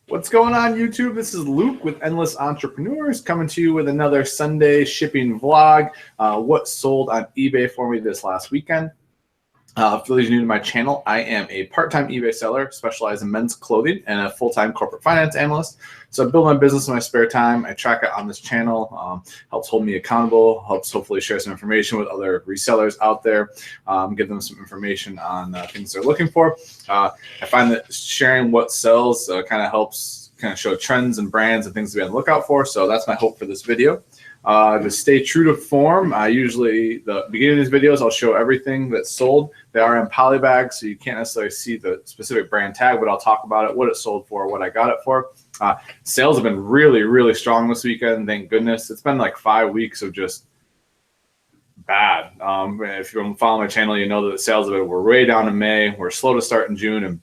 What's going on, YouTube? This is Luke with Endless Entrepreneurs coming to you with another Sunday shipping vlog. What sold on eBay for me this last weekend. For those new to my channel, I am a part-time eBay seller, specialized in men's clothing, and a full-time corporate finance analyst. So I build my business in my spare time. I track it on this channel, helps hold me accountable, helps hopefully share some information with other resellers out there, give them some information on things they're looking for. I find that sharing what sells kind of helps show trends and brands and things to be on the lookout for. So that's my hope for this video. To stay true to form, usually the beginning of these videos, I'll show everything that's sold. They are in poly bags, so you can't necessarily see the specific brand tag, but I'll talk about it, what it sold for, what I got it for. Sales have been really, really strong this weekend, thank goodness. It's been like 5 weeks of just bad. If you're following my channel, you know that the sales of it were way down in May. We're slow to start in June, and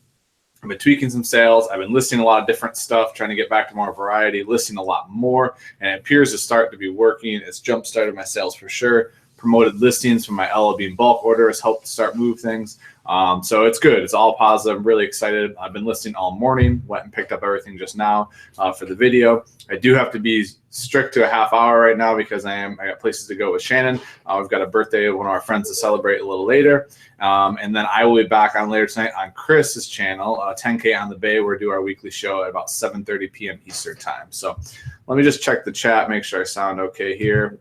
I've been tweaking some sales. I've been listing a lot of different stuff, trying to get back to more variety, listing a lot more, and it appears to start to be working. It's jump-started my sales for sure. Promoted listings from my L.L.Bean bulk orders helped start move things. So it's good. It's all positive. I'm really excited. I've been listing all morning. Went and picked up everything just now for the video. I do have to be strict to a half hour right now because I got places to go with Shannon. We've got a birthday of one of our friends to celebrate a little later. And then I will be back on later tonight on Chris's channel, 10K on the Bay. We'll do our weekly show at about 7:30 p.m. Eastern time. So let me just check the chat, make sure I sound okay here.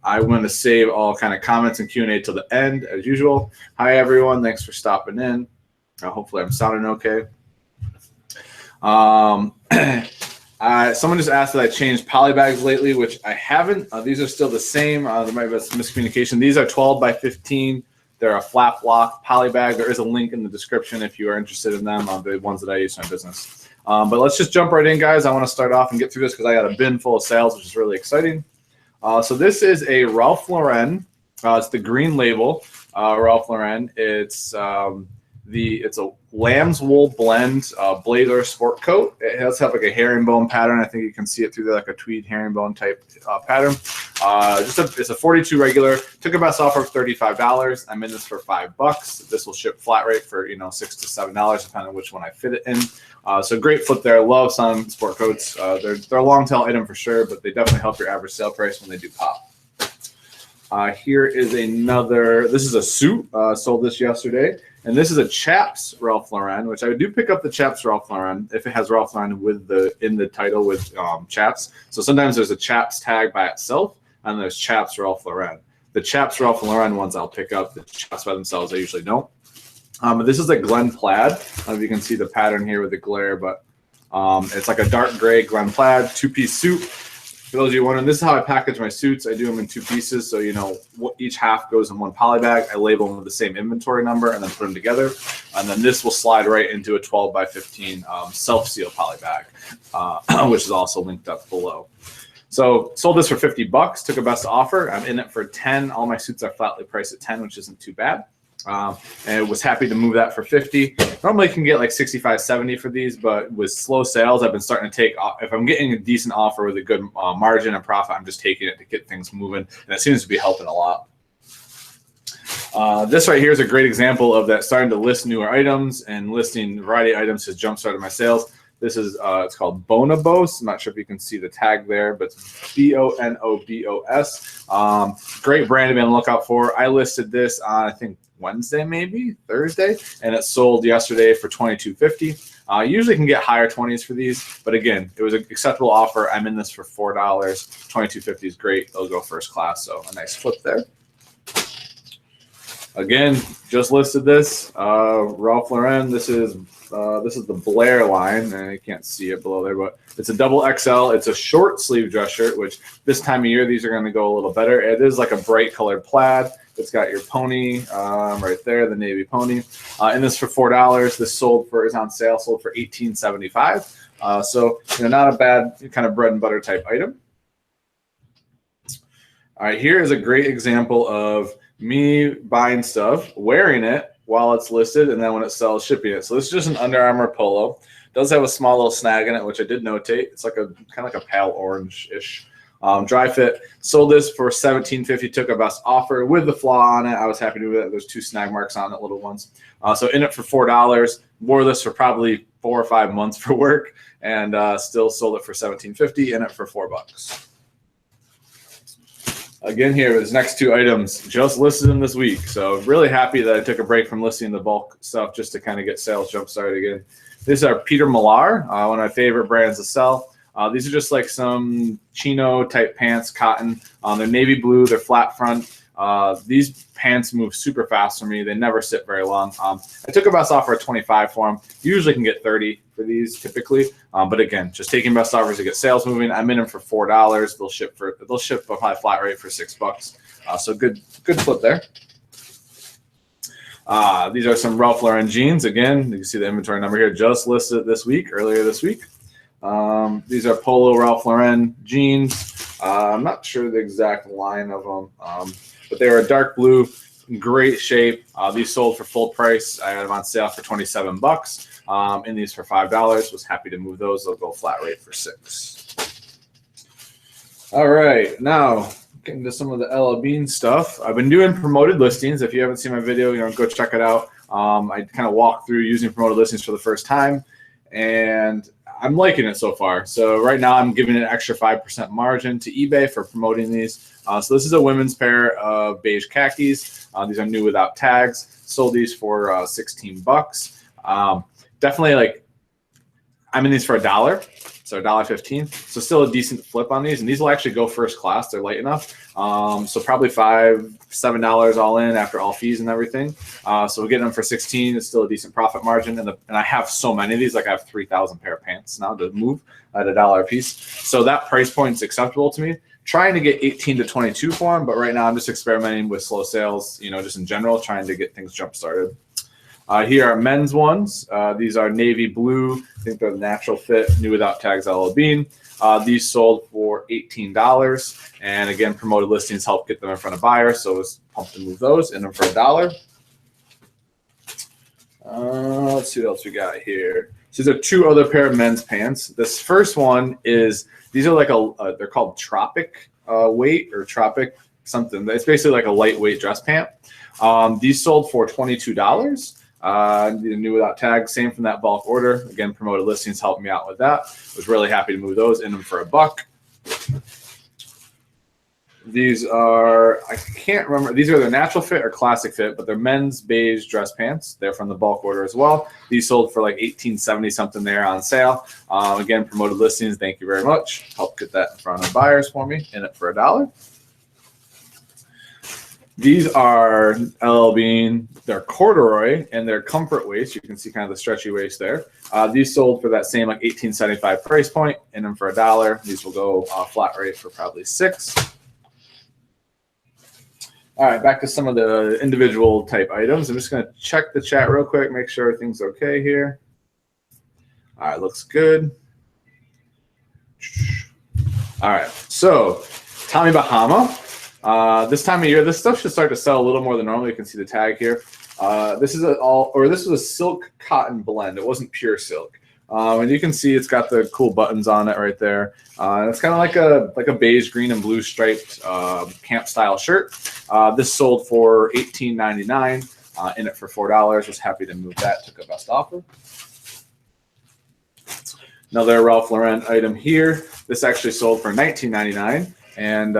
I want to save all kind of comments and Q&A till the end as usual. Hi everyone, thanks for stopping in. Hopefully I'm sounding okay. Someone just asked that I changed poly bags lately, which I haven't. These are still the same. There might be some miscommunication. These are 12 by 15. They're a flap lock poly bag. There is a link in the description if you are interested in them, the ones that I use in my business. But let's just jump right in, guys. I want to start off and get through this because I got a bin full of sales, which is really exciting. So this is a Ralph Lauren. It's the green label, Ralph Lauren. It's a lamb's wool blend blazer sport coat. It does have like a herringbone pattern. I think you can see it through there, like a tweed herringbone type pattern. It's a 42 regular. Took a best offer of $35. I'm in this for $5. This will ship flat rate for $6 to $7, depending on which one I fit it in. So great flip there. Love some sport coats. They're a long tail item for sure, but they definitely help your average sale price when they do pop. Here is another. This is a suit. Sold this yesterday. And this is a Chaps Ralph Lauren, which I do pick up the Chaps Ralph Lauren if it has Ralph Lauren in the title with Chaps. So sometimes there's a Chaps tag by itself, and there's Chaps Ralph Lauren. The Chaps Ralph Lauren ones I'll pick up. The Chaps by themselves I usually don't. But this is a Glen plaid. I don't know if you can see the pattern here with the glare, but it's like a dark gray Glen plaid, two-piece suit. For those of you wondering, this is how I package my suits. I do them in two pieces, so each half goes in one poly bag. I label them with the same inventory number and then put them together. And then this will slide right into a 12 by 15 self-seal poly bag, which is also linked up below. So sold this for $50. Took a best offer. I'm in it for 10. All my suits are flatly priced at 10, which isn't too bad. And was happy to move that for 50. Normally you can get like 65, 70 for these, but with slow sales, I've been starting to take, if I'm getting a decent offer with a good margin and profit, I'm just taking it to get things moving. And it seems to be helping a lot. This right here is a great example of that, starting to list newer items and listing variety of items has jump-started my sales. This is, it's called Bonobos. I'm not sure if you can see the tag there, but it's B-O-N-O-B-O-S. Great brand to be on the lookout for. I listed this on, I think, Wednesday, maybe Thursday, and it sold yesterday for $22.50. Usually can get higher 20s for these, but again, it was an acceptable offer. I'm in this for $4. $22.50 is great. They'll go first class, so a nice flip there. Again, just listed this Ralph Lauren. This is the Blair line, and you can't see it below there, but it's a double XL. It's a short sleeve dress shirt, which this time of year these are going to go a little better. It is like a bright colored plaid. It's got your pony right there, the navy pony. And this for $4. This is on sale, sold for $18.75. So not a bad kind of bread and butter type item. All right, here is a great example of me buying stuff, wearing it while it's listed, and then when it sells, shipping it. So this is just an Under Armour polo. It does have a small little snag in it, which I did notate. It's like kind of like a pale orange-ish. Dry fit. Sold this for $17.50. Took a best offer with the flaw on it. I was happy to do that. There's two snag marks on it, little ones. So in it for $4. Wore this for probably 4 or 5 months for work, and still sold it for $17.50, in it for $4. Again, here, these next 2 items just listed them this week. So really happy that I took a break from listing the bulk stuff just to kind of get sales jump started again. These are Peter Millar, one of my favorite brands to sell. These are just like some chino type pants, cotton. They're navy blue, they're flat front. These pants move super fast for me. They never sit very long. I took a best offer at 25 for them. Usually can get 30 for these typically. But again, just taking best offers to get sales moving. I'm in them for $4. They'll ship probably flat rate for $6. So good flip there. These are some Ralph Lauren jeans. Again, you can see the inventory number here, just listed earlier this week. These are Polo Ralph Lauren jeans. I'm not sure the exact line of them, but they were a dark blue, great shape. These sold for full price. I had them on sale for $27. In these for $5. Was happy to move those. They'll go flat rate for $6. All right, now getting to some of the L.L.Bean stuff. I've been doing promoted listings. If you haven't seen my video, go check it out. I kind of walk through using promoted listings for the first time, and I'm liking it so far. So right now I'm giving an extra 5% margin to eBay for promoting these. So this is a women's pair of beige khakis. These are new without tags. Sold these for $16. Definitely, like, I'm in these for $1, so $1.15. So still a decent flip on these, and these will actually go first class. They're light enough. So probably $5, $7 all in after all fees and everything. So we're getting them for $16. It's still a decent profit margin, and I have so many of these. Like, I have 3,000 pair of pants now to move at $1 a piece. So that price point is acceptable to me. Trying to get 18 to 22 for them, but right now I'm just experimenting with slow sales. Just in general, trying to get things jump started. Here are men's ones. These are navy blue. I think they're the natural fit, new without tags, L.L.Bean. These sold for $18. And again, promoted listings help get them in front of buyers. So it's pumped to move those in them for $1. Let's see what else we got here. So these are 2 other pair of men's pants. This first one is, these are like they're called Tropic weight or Tropic something. It's basically like a lightweight dress pant. These sold for $22. New without tags, same from that bulk order. Again, promoted listings helped me out with that. Was really happy to move those in them for $1. These are, I can't remember, these are the natural fit or classic fit, but they're men's beige dress pants. They're from the bulk order as well. These sold for like $18.70 something there on sale. Again, promoted listings, thank you very much. Help get that in front of buyers for me, in it for $1. These are L.L.Bean. They're corduroy and they're comfort waist. You can see kind of the stretchy waist there. These sold for that same like $18.75 price point, in them for $1. These will go flat rate for probably $6. All right, back to some of the individual type items. I'm just going to check the chat real quick, make sure everything's okay here. All right, looks good. All right, so Tommy Bahama. This time of year, this stuff should start to sell a little more than normal. You can see the tag here. This is this was a silk cotton blend. It wasn't pure silk. And you can see it's got the cool buttons on it right there. And it's kind of like a beige, green, and blue striped camp style shirt. This sold for $18.99. In it for $4. Was happy to move that. Took a best offer. Another Ralph Lauren item here. This actually sold for $19.99. And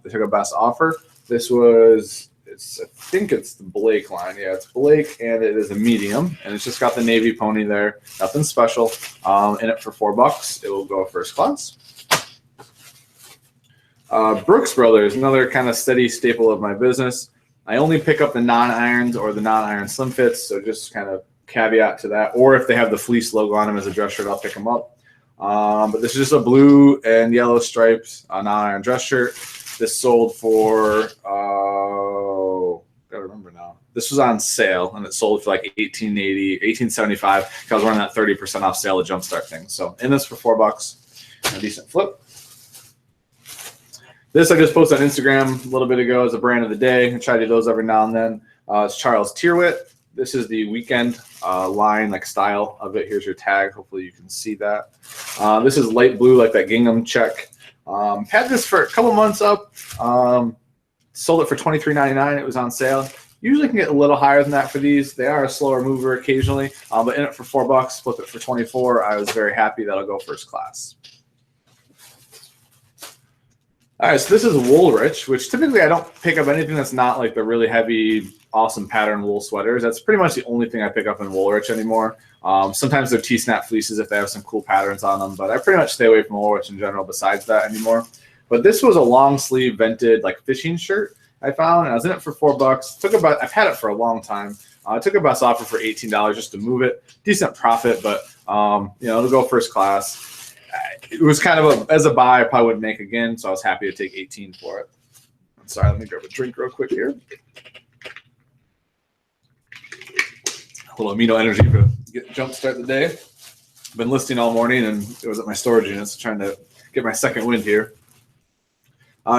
they took a best offer. This was, I think it's the Blake line. Yeah, it's Blake, and it is a medium. And it's just got the navy pony there. Nothing special. In it for $4. It will go first class. Brooks Brothers, another kind of steady staple of my business. I only pick up the non-irons or the non-iron slim fits, so just kind of caveat to that. Or if they have the fleece logo on them as a dress shirt, I'll pick them up. But this is just a blue and yellow striped non-iron dress shirt. This sold for, gotta remember now. This was on sale, and it sold for like $18.80, $18.75. Because I was running that 30% off sale, the Jumpstart thing. So in this for $4, a decent flip. This I just posted on Instagram a little bit ago as a brand of the day. I try to do those every now and then. It's Charles Tyrwhitt. This is the weekend line, like style of it. Here's your tag. Hopefully you can see that. This is light blue, like that gingham check. Had this for a couple months up. Sold it for $23.99. It was on sale. Usually can get a little higher than that for these. They are a slower mover occasionally, but in it for $4, flip it for 24. I was very happy that'll go first class. All right, so this is Woolrich, which typically I don't pick up anything that's not like the really heavy, awesome pattern wool sweaters. That's pretty much the only thing I pick up in Woolrich anymore. Sometimes they're T-snap fleeces if they have some cool patterns on them, but I pretty much stay away from Woolrich in general besides that anymore. But this was a long sleeve vented like fishing shirt I found, and I was in it for $4. I've had it for a long time. I took a best offer for $18 just to move it. Decent profit, but it'll go first class. It was kind of as a buy, I probably wouldn't make again, so I was happy to take 18 for it. I'm sorry, let me grab a drink real quick here. A little amino energy to jump start the day. Been listing all morning, and it was at my storage units trying to get my second wind here.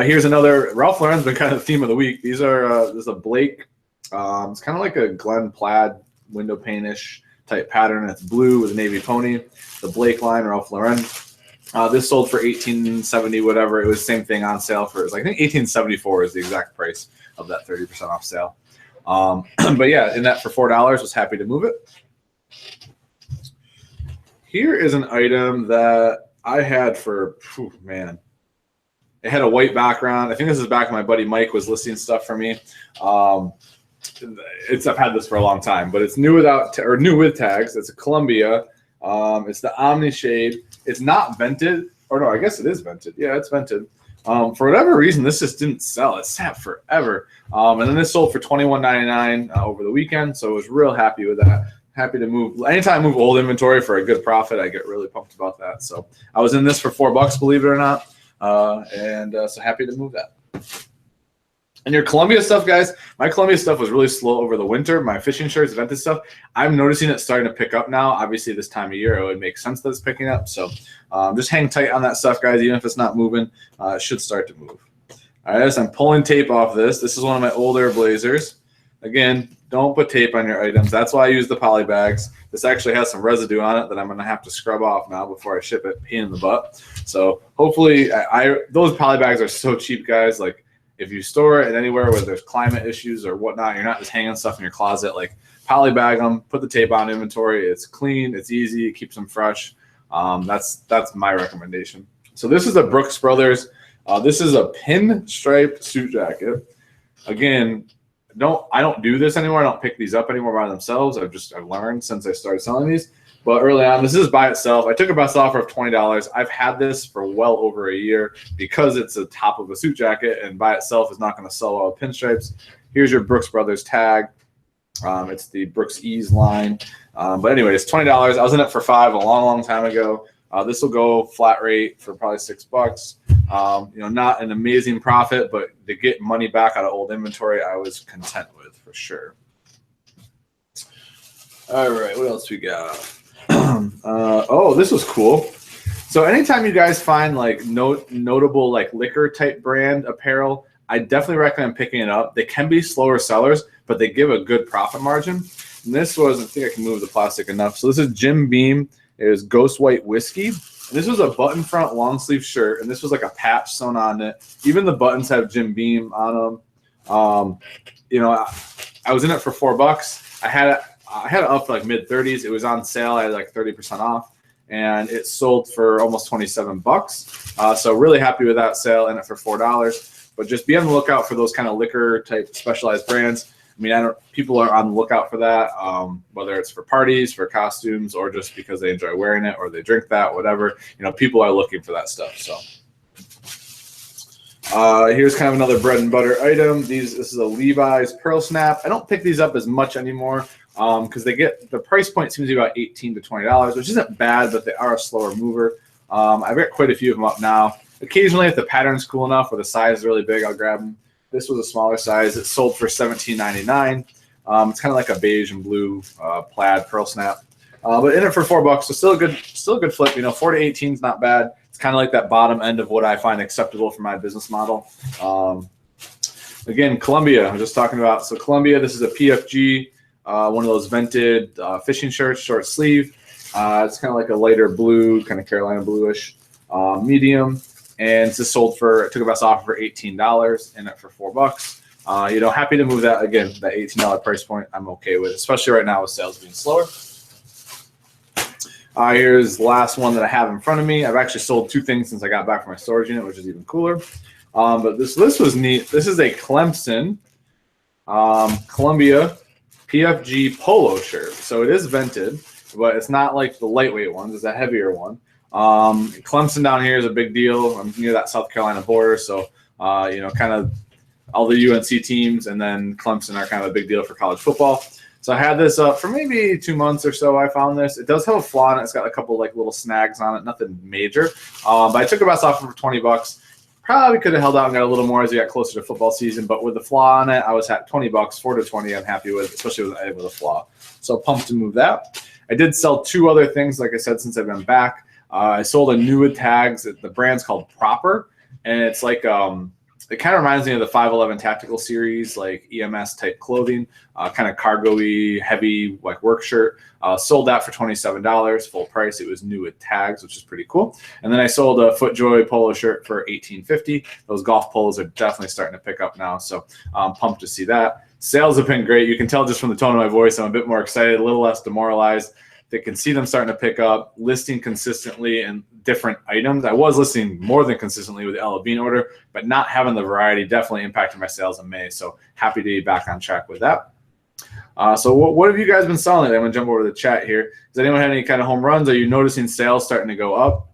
Here's another. Ralph Lauren's been kind of the theme of the week. These are there's a Blake. It's kind of like a Glen plaid window paint-ish type pattern. It's blue with a navy pony. The Blake line, Ralph Lauren. This sold for $18.70, whatever. It was the same thing on sale for, I think $18.74 is the exact price of that 30% off sale. But yeah, in that for $4, was happy to move it. Here is an item that I had for, man. It had a white background. I think this is back when my buddy Mike was listing stuff for me. I've had this for a long time, but it's new with tags. It's a Columbia. It's the Omni Shade. It's not vented, or no, I guess it is vented. Yeah, it's vented. For whatever reason, this just didn't sell. It sat forever. And then this sold for $21.99 over the weekend, so I was real happy with that. Happy to move. Anytime I move old inventory for a good profit, I get really pumped about that. So I was in this for $4, believe it or not. So happy to move that. And your Columbia stuff, guys, my Columbia stuff was really slow over the winter. My fishing shirts, vented stuff, I'm noticing it starting to pick up now. Obviously, this time of year, it would make sense that it's picking up. So just hang tight on that stuff, guys. Even if it's not moving, it should start to move. All right, so I'm pulling tape off this. This is one of my older blazers. Again, don't put tape on your items. That's why I use the poly bags. This actually has some residue on it that I'm going to have to scrub off now before I ship it. Pain in the butt. So hopefully, those poly bags are so cheap, guys. Like, if you store it anywhere where there's climate issues or whatnot, you're not just hanging stuff in your closet. Like, poly bag them, put the tape on inventory. It's clean, it's easy, it keeps them fresh. That's my recommendation. So this is a Brooks Brothers. This is a pinstripe suit jacket. Again, I don't do this anymore. I don't pick these up anymore by themselves. I've learned since I started selling these. But early on, this is by itself. I took a best offer of $20. I've had this for well over a year because it's the top of a suit jacket, and by itself is not going to sell well with pinstripes. Here's your Brooks Brothers tag. It's the Brooks Ease line. But anyway, it's $20. I was in it for $5 a long, long time ago. This will go flat rate for probably $6. Not an amazing profit, but to get money back out of old inventory, I was content with for sure. All right, what else we got? Oh, this was cool. So anytime you guys find like notable like liquor type brand apparel, I definitely recommend picking it up. They can be slower sellers, but they give a good profit margin. And this was, I think I can move the plastic enough. So this is Jim Beam. It was Ghost White Whiskey. And this was a button front long sleeve shirt, and this was like a patch sewn on it. Even the buttons have Jim Beam on them. I was in it for $4. I had it up for like mid-30s. It was on sale. I had like 30% off, and it sold for almost $27. So really happy with that sale, in it for $4. But just be on the lookout for those kind of liquor type specialized brands. I mean, people are on the lookout for that, whether it's for parties, for costumes, or just because they enjoy wearing it or they drink that, whatever. People are looking for that stuff. So here's kind of another bread and butter item. This is a Levi's Pearl Snap. I don't pick these up as much anymore because the price point seems to be about $18 to $20, which isn't bad, but they are a slower mover. I've got quite a few of them up now. Occasionally, if the pattern's cool enough or the size is really big, I'll grab them. This was a smaller size. It sold for $17.99. It's kind of like a beige and blue plaid pearl snap, but in it for $4. So still a good flip. 4 to 18 is not bad. It's kind of like that bottom end of what I find acceptable for my business model. Again, Columbia. I was just talking about. So Columbia. This is a PFG, one of those vented fishing shirts, short sleeve. It's kind of like a lighter blue, kind of Carolina bluish, medium. And it's just sold I took a best offer for $18, in it for $4. Happy to move that. Again, that $18 price point, I'm okay with, especially right now with sales being slower. Here's the last one that I have in front of me. I've actually sold 2 things since I got back from my storage unit, which is even cooler. But this was neat. This is a Clemson Columbia PFG polo shirt. So it is vented, but it's not like the lightweight ones. It's a heavier one. Clemson down here is a big deal. I'm near that South Carolina border, so kind of all the UNC teams, and then Clemson are kind of a big deal for college football. So I had this up for maybe 2 months or so. I found this. It does have a flaw in it. It's got a couple like little snags on it, nothing major. But I took it off for $20. Probably could have held out and got a little more as we got closer to football season. But with the flaw on it, I was at $20, 4 to 20. I'm happy with, especially with a flaw. So pumped to move that. I did sell 2 other things, like I said, since I've been back. I sold a new with tags. The brand's called Proper, and it's like it kind of reminds me of the 511 Tactical series, like EMS type clothing, kind of cargo-y, heavy like work shirt. Sold that for $27, full price. It was new with tags, which is pretty cool. And then I sold a FootJoy polo shirt for $18.50. Those golf polos are definitely starting to pick up now, so I'm pumped to see that. Sales have been great. You can tell just from the tone of my voice, I'm a bit more excited, a little less demoralized. They can see them starting to pick up, listing consistently in different items. I was listing more than consistently with the L.L.Bean order, but not having the variety definitely impacted my sales in May. So happy to be back on track with that. So what have you guys been selling? I'm going to jump over to the chat here. Does anyone have any kind of home runs? Are you noticing sales starting to go up?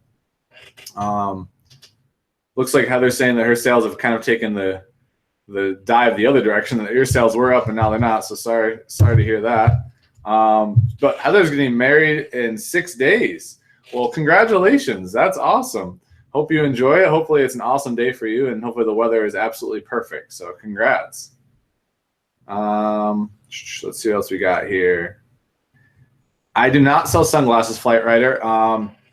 Looks like Heather's saying that her sales have kind of taken the dive the other direction, that your sales were up and now they're not. So sorry to hear that. But Heather's getting married in 6 days. Well, congratulations. That's awesome. Hope you enjoy it. Hopefully it's an awesome day for you, and hopefully the weather is absolutely perfect. So congrats. Let's see what else we got here. I do not sell sunglasses, Flight Rider.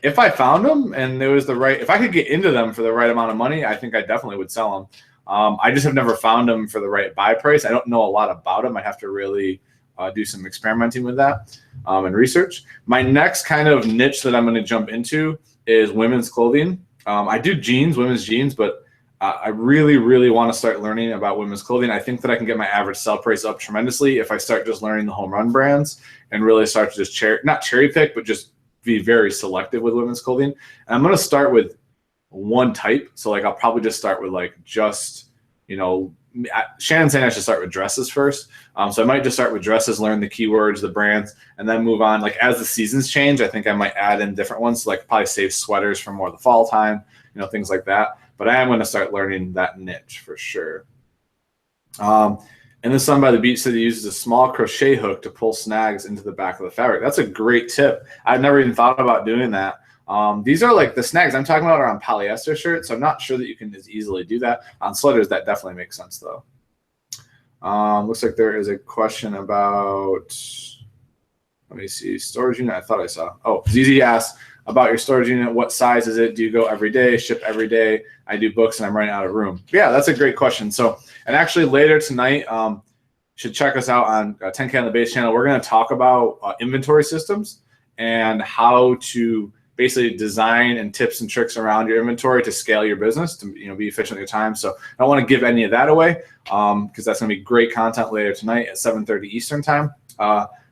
If I found them and there was if I could get into them for the right amount of money, I think I definitely would sell them. I just have never found them for the right buy price. I don't know a lot about them. I'd have to really do some experimenting with that and research. My next kind of niche that I'm going to jump into is women's clothing. I do women's jeans, but I really, really want to start learning about women's clothing. I think that I can get my average sell price up tremendously if I start just learning the home run brands and really start to just not cherry pick, but just be very selective with women's clothing. And I'm going to start with one type. So like I'll probably just start with like Shannon's saying I should start with dresses first. So I might just start with dresses, learn the keywords, the brands, and then move on. Like as the seasons change, I think I might add in different ones. So like probably save sweaters for more of the fall time, things like that. But I am going to start learning that niche for sure. And the Sun by the Beach said he uses a small crochet hook to pull snags into the back of the fabric. That's a great tip. I've never even thought about doing that. These are like the snags I'm talking about are on polyester shirts, so I'm not sure that you can as easily do that. On sweaters, that definitely makes sense though. Looks like there is a question about, let me see, storage unit. I thought I saw. Oh, ZZ asked about your storage unit. What size is it? Do you go every day, ship every day? I do books and I'm running out of room. Yeah, that's a great question. So, and actually later tonight, should check us out on 10K on the Base channel. We're going to talk about inventory systems and how to basically design and tips and tricks around your inventory to scale your business, to be efficient with your time. So I don't want to give any of that away because that's going to be great content later tonight at 7:30 Eastern time.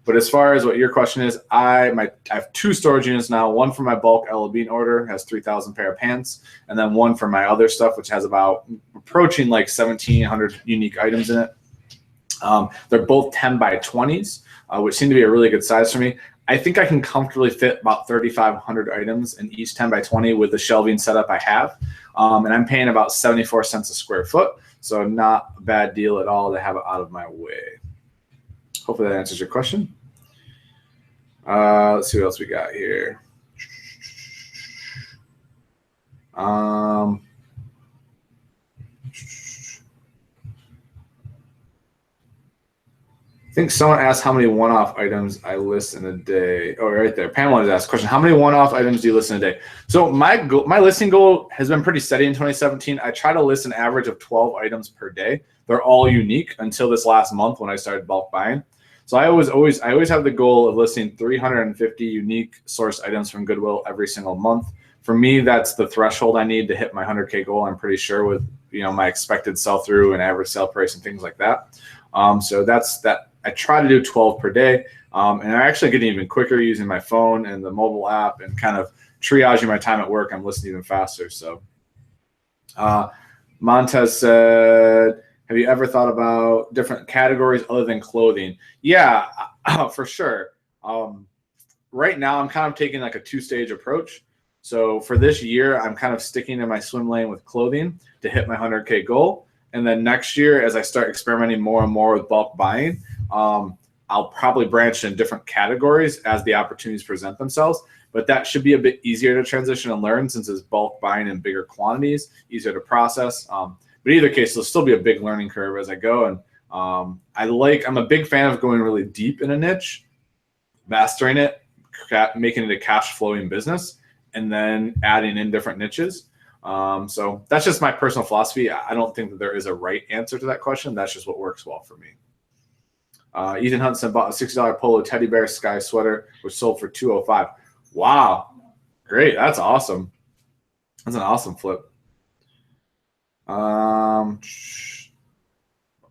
But as far as what your question is, I have 2 storage units now. One for my bulk L.L.Bean order, has 3,000 pair of pants, and then one for my other stuff, which has about approaching like 1,700 unique items in it. They're both 10 by 20s, which seem to be a really good size for me. I think I can comfortably fit about 3,500 items in each 10 by 20 with the shelving setup I have. And I'm paying about 74 cents a square foot. So not a bad deal at all to have it out of my way. Hopefully that answers your question. Let's see what else we got here. I think someone asked how many one-off items I list in a day. Oh, right there. Pamela has asked a question. How many one-off items do you list in a day? So my listing goal has been pretty steady in 2017. I try to list an average of 12 items per day. They're all unique until this last month when I started bulk buying. So I always have the goal of listing 350 unique source items from Goodwill every single month. For me, that's the threshold I need to hit my 100K goal. I'm pretty sure with my expected sell through and average sale price and things like that. So that's that. I try to do 12 per day, and I'm actually getting even quicker using my phone and the mobile app and kind of triaging my time at work. I'm listening even faster. So Montez said, have you ever thought about different categories other than clothing? Yeah, for sure. Right now, I'm kind of taking like a two-stage approach. So for this year, I'm kind of sticking in my swim lane with clothing to hit my 100K goal. And then next year, as I start experimenting more and more with bulk buying, I'll probably branch in different categories as the opportunities present themselves. But that should be a bit easier to transition and learn since it's bulk buying in bigger quantities, easier to process. But either case, there'll still be a big learning curve as I go. And I'm a big fan of going really deep in a niche, mastering it, making it a cash flowing business, and then adding in different niches. So that's just my personal philosophy. I don't think that there is a right answer to that question. That's just what works well for me. Ethan Hudson bought a $60 polo teddy bear sky sweater, which sold for $205. Wow, great! That's awesome. That's an awesome flip.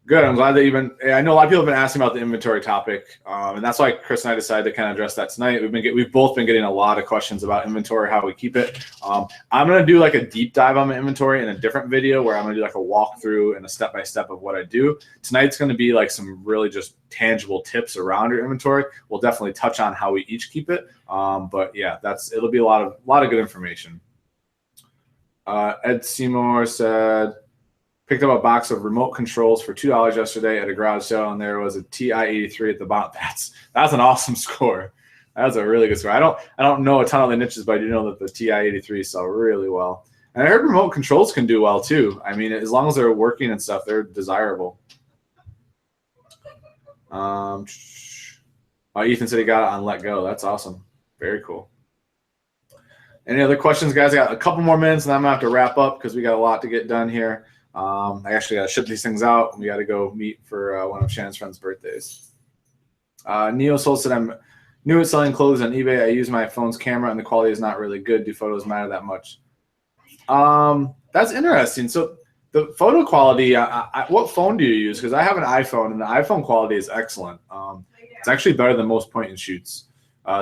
Good. I'm glad that I know a lot of people have been asking about the inventory topic, and that's why Chris and I decided to kind of address that tonight. We've both been getting a lot of questions about inventory, how we keep it. I'm going to do like a deep dive on my inventory in a different video where I'm going to do like a walkthrough and a step-by-step of what I do. Tonight's going to be like some really just tangible tips around your inventory. We'll definitely touch on how we each keep it. But yeah, it'll be a lot of good information. Ed Seymour said, picked up a box of remote controls for $2 yesterday at a garage sale, and there was a TI-83 at the bottom. That's an awesome score. That's a really good score. I don't know a ton of the niches, but I do know that the TI-83 sell really well. And I heard remote controls can do well too. I mean, as long as they're working and stuff, they're desirable. Ethan said he got it on Let Go. That's awesome. Very cool. Any other questions, guys? I got a couple more minutes, and I'm gonna have to wrap up because we got a lot to get done here. I actually got to ship these things out. We got to go meet for one of Shannon's friends' birthdays. Neo Soul said, I'm new at selling clothes on eBay. I use my phone's camera, and the quality is not really good. Do photos matter that much? That's interesting. So the photo quality, what phone do you use? Because I have an iPhone, and the iPhone quality is excellent. It's actually better than most point and shoots.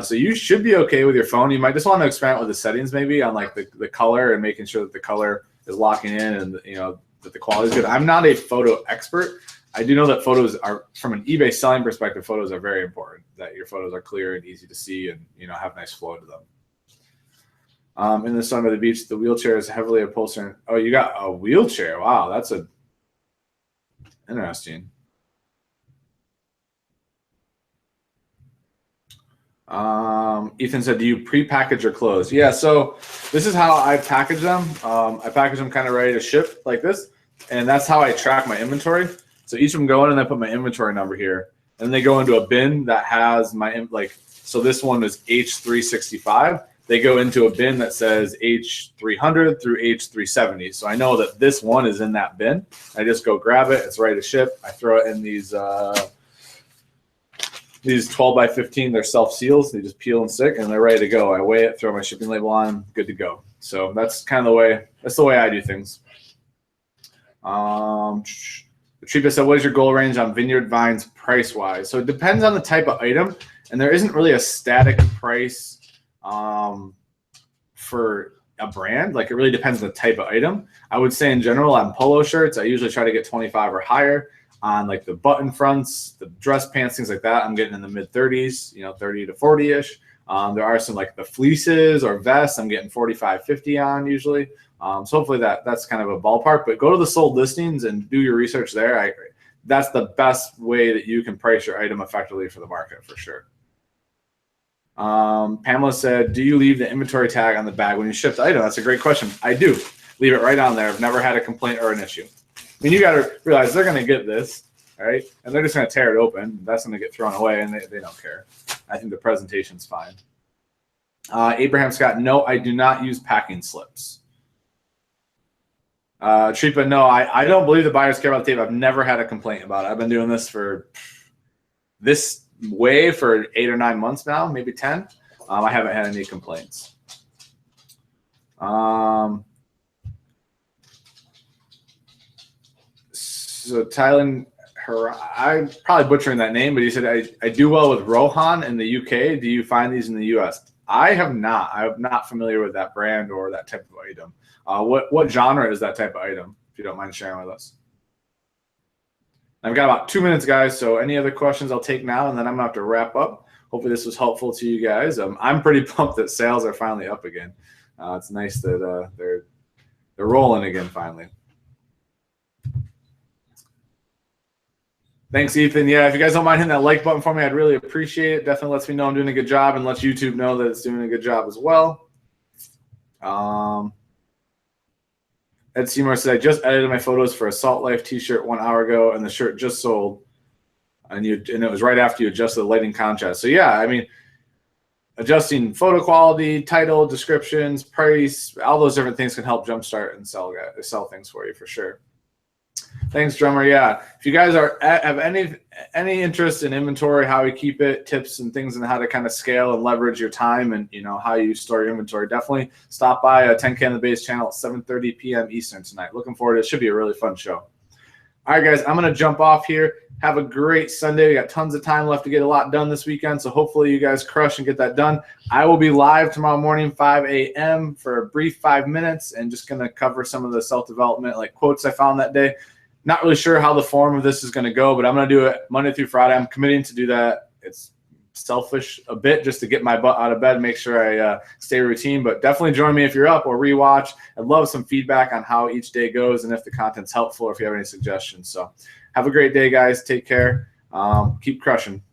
So you should be okay with your phone. You might just want to experiment with the settings maybe on like the color and making sure that the color is locking in and that the quality is good. I'm not a photo expert. I do know that photos are, from an eBay selling perspective, photos are very important, that your photos are clear and easy to see and have nice flow to them. In the sun by the beach, the wheelchair is heavily upholstered. Oh, you got a wheelchair. Wow, that's interesting. Ethan said, do you pre-package your clothes? Yeah, so this is how I package them. I package them kind of ready to ship like this, and that's how I track my inventory. So each of them go in and I put my inventory number here, and they go into a bin that has my, so this one is H365. They go into a bin that says H300 through H370. So I know that this one is in that bin. I just go grab it. It's ready to ship. I throw it in these 12 by 15, they're self-seals. They just peel and stick, and they're ready to go. I weigh it, throw my shipping label on, good to go. So that's kind of the way. That's the way I do things. Tripa said, what is your goal range on Vineyard Vines price-wise? So it depends on the type of item, and there isn't really a static price for a brand. Like, it really depends on the type of item. I would say in general on polo shirts, I usually try to get 25 or higher. On like the button fronts, the dress pants, things like that, I'm getting in the mid 30s, 30 to 40-ish. There are some like the fleeces or vests, I'm getting 45, 50 on usually. So hopefully that's kind of a ballpark, but go to the sold listings and do your research there. That's the best way that you can price your item effectively for the market for sure. Pamela said, do you leave the inventory tag on the bag when you ship the item? That's a great question. I do. Leave it right on there. I've never had a complaint or an issue. I mean, you got to realize they're going to get this, all right? And they're just going to tear it open. That's going to get thrown away, and they don't care. I think the presentation's fine. Abraham Scott, no, I do not use packing slips. Tripa, no, I don't believe the buyers care about the tape. I've never had a complaint about it. I've been doing this for 8 or 9 months now, maybe 10. I haven't had any complaints. So Thailand, I'm probably butchering that name, but he said, I do well with Rohan in the UK. Do you find these in the US? I have not. I'm not familiar with that brand or that type of item. What genre is that type of item, if you don't mind sharing with us? I've got about 2 minutes, guys, so any other questions I'll take now, and then I'm going to have to wrap up. Hopefully this was helpful to you guys. I'm pretty pumped that sales are finally up again. It's nice that they're rolling again finally. Thanks, Ethan. Yeah, if you guys don't mind hitting that like button for me, I'd really appreciate it. Definitely lets me know I'm doing a good job and lets YouTube know that it's doing a good job as well. Ed Seymour said, I just edited my photos for a Salt Life t-shirt 1 hour ago, and the shirt just sold. And it was right after you adjusted the lighting contrast. So, yeah, I mean, adjusting photo quality, title, descriptions, price, all those different things can help jumpstart and sell things for you for sure. Thanks, Drummer. Yeah, if you guys have any interest in inventory, how we keep it, tips and things, and how to kind of scale and leverage your time, and how you store your inventory, definitely stop by 10K on the Base channel at 7:30 p.m. Eastern tonight. Looking forward to it. It should be a really fun show. All right, guys, I'm gonna jump off here. Have a great Sunday. We got tons of time left to get a lot done this weekend, so hopefully you guys crush and get that done. I will be live tomorrow morning, 5 a.m. for a brief 5 minutes, and just gonna cover some of the self-development quotes I found that day. Not really sure how the form of this is going to go, but I'm going to do it Monday through Friday. I'm committing to do that. It's selfish a bit just to get my butt out of bed and make sure I stay routine, but definitely join me if you're up or rewatch. I'd love some feedback on how each day goes and if the content's helpful or if you have any suggestions. So have a great day, guys. Take care. Keep crushing.